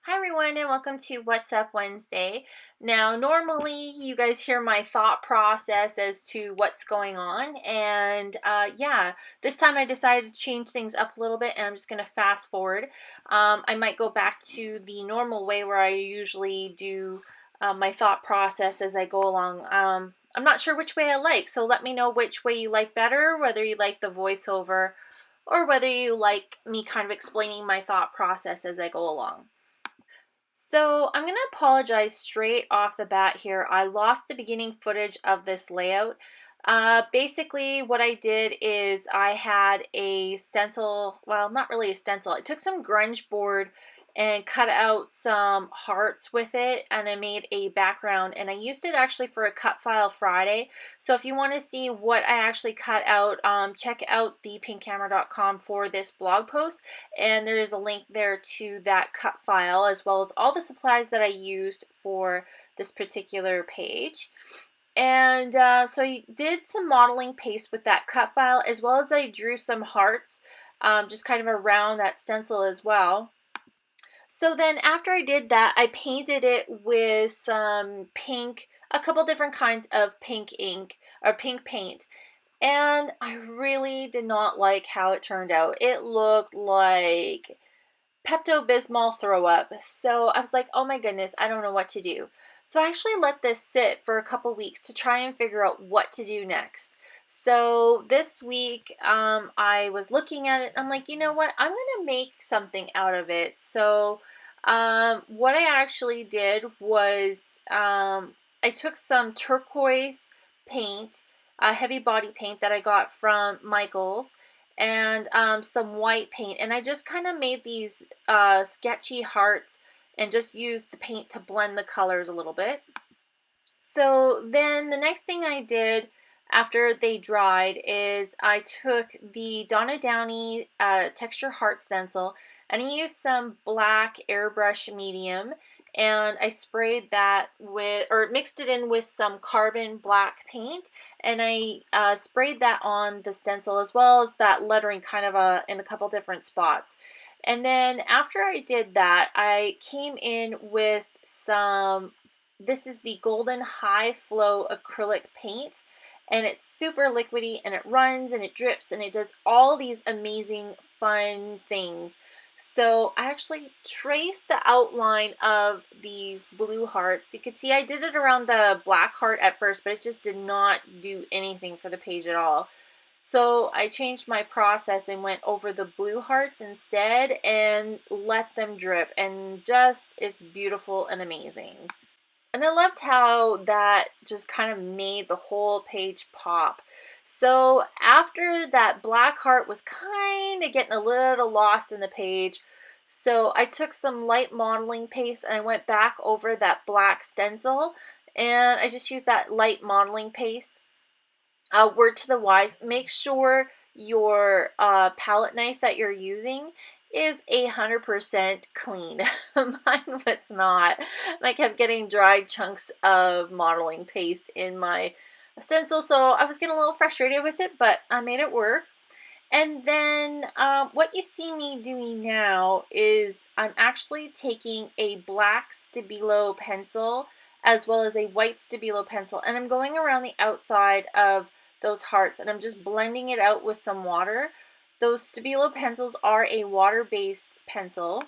Hi everyone and welcome to What's Up Wednesday. Now, normally you guys hear my thought process as to what's going on, and this time I decided to change things up a little bit and I'm just going to fast forward. I might go back to the normal way where I usually do my thought process as I go along. I'm not sure which way I like, so let me know which way you like better, whether you like the voiceover or whether you like me kind of explaining my thought process as I go along. So I'm going to apologize straight off the bat here. I lost the beginning footage of this layout. Basically what I did is I had a stencil, well, not really a stencil. I took some grunge board and cut out some hearts with it, and I made a background, and I used it actually for a cut file Friday. So if you want to see what I actually cut out, check out thepinkhammer.com for this blog post, and there is a link there to that cut file as well as all the supplies that I used for this particular page. And so I did some modeling paste with that cut file, as well as I drew some hearts just kind of around that stencil as well. So then after I did that, I painted it with some pink, a couple different kinds of pink ink or pink paint. And I really did not like how it turned out. It looked like Pepto-Bismol throw up. So I was like, oh my goodness, I don't know what to do. So I actually let this sit for a couple weeks to try and figure out what to do next. So this week I was looking at it and I'm like, you know what, I'm gonna make something out of it. So what I actually did was I took some turquoise paint, heavy body paint that I got from Michael's, and some white paint, and I just kind of made these sketchy hearts and just used the paint to blend the colors a little bit. So then the next thing I did after they dried is I took the Donna Downey texture heart stencil and I used some black airbrush medium, and I sprayed that with, or mixed it in with some carbon black paint, and I sprayed that on the stencil as well as that lettering kind of in a couple different spots. And then after I did that, I came in with some, this is the Golden High Flow acrylic paint, and it's super liquidy and it runs and it drips and it does all these amazing fun things. So I actually traced the outline of these blue hearts. You can see I did it around the black heart at first, but it just did not do anything for the page at all. So I changed my process and went over the blue hearts instead and let them drip, and just, it's beautiful and amazing. And I loved how that just kind of made the whole page pop. So after that black heart was kind of getting a little lost in the page, so I took some light modeling paste and I went back over that black stencil, and I just used that light modeling paste. Word to the wise, make sure your palette knife that you're using is 100% clean. Mine was not. I kept getting dried chunks of modeling paste in my stencil, so I was getting a little frustrated with it, but I made it work. And then what you see me doing now is I'm actually taking a black Stabilo pencil as well as a white Stabilo pencil, and I'm going around the outside of those hearts and I'm just blending it out with some water. Those Stabilo pencils are a water-based pencil,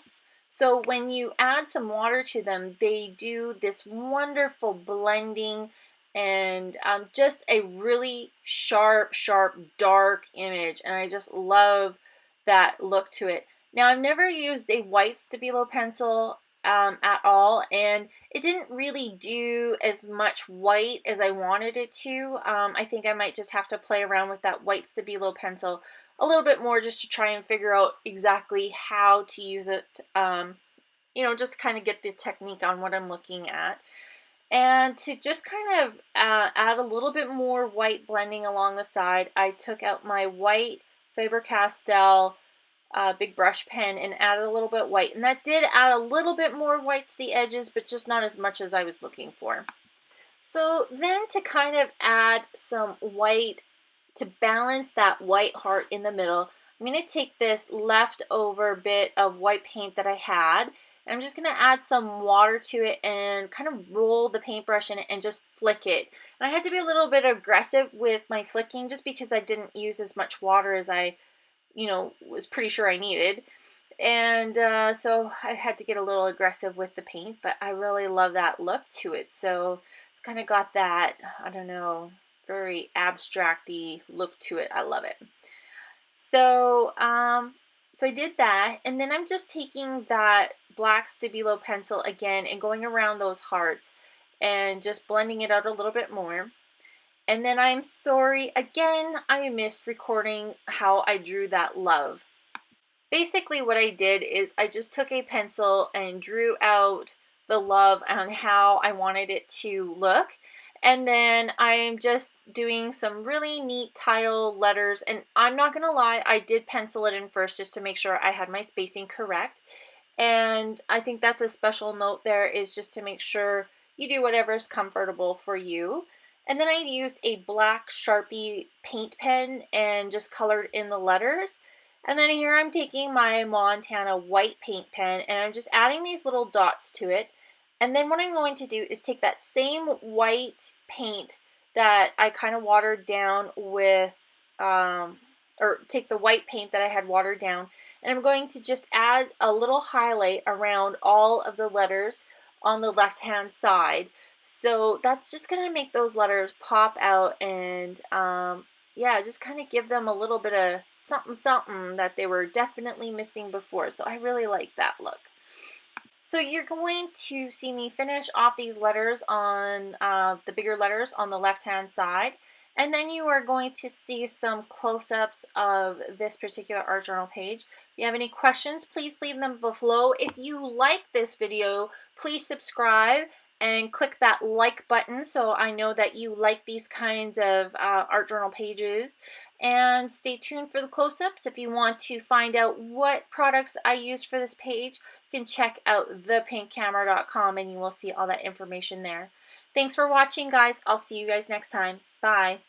so when you add some water to them, they do this wonderful blending and just a really sharp, dark image, and I just love that look to it. Now, I've never used a white Stabilo pencil at all, and it didn't really do as much white as I wanted it to. I think I might just have to play around with that white Stabilo pencil a little bit more just to try and figure out exactly how to use it, you know, just kind of get the technique on what I'm looking at. And to just kind of add a little bit more white blending along the side, I took out my white Faber-Castell big brush pen and added a little bit white, and that did add a little bit more white to the edges, but just not as much as I was looking for. So then to kind of add some white to balance that white heart in the middle, I'm going to take this leftover bit of white paint that I had, And I'm just going to add some water to it and kind of roll the paintbrush in it and just flick it. And I had to be a little bit aggressive with my flicking just because I didn't use as much water as I, was pretty sure I needed. And so I had to get a little aggressive with the paint, but I really love that look to it. So it's kind of got that, I don't know, very abstract-y look to it. I love it. So, so I did that, and then I'm just taking that black Stabilo pencil again and going around those hearts and just blending it out a little bit more. And then I'm sorry, again, I missed recording how I drew that love. Basically what I did is I just took a pencil and drew out the love on how I wanted it to look. And then I'm just doing some really neat title letters. And I'm not going to lie, I did pencil it in first just to make sure I had my spacing correct. And I think that's a special note there, is just to make sure you do whatever's comfortable for you. And then I used a black Sharpie paint pen and just colored in the letters. And then here I'm taking my Montana white paint pen and I'm just adding these little dots to it. And then what I'm going to do is take that same white paint that I kind of watered down with, or take the white paint that I had watered down, and I'm going to just add a little highlight around all of the letters on the left-hand side. So that's just going to make those letters pop out and yeah, just kind of give them a little bit of something something that they were definitely missing before. So I really like that look. So you're going to see me finish off these letters on the bigger letters on the left hand side, and then you are going to see some close-ups of this particular art journal page. If you have any questions, please leave them below. If you like this video, please subscribe and click that like button so I know that you like these kinds of art journal pages. And stay tuned for the close-ups. If you want to find out what products I use for this page, you can check out thepinkcamera.com and you will see all that information there. Thanks for watching, guys. I'll see you guys next time. Bye.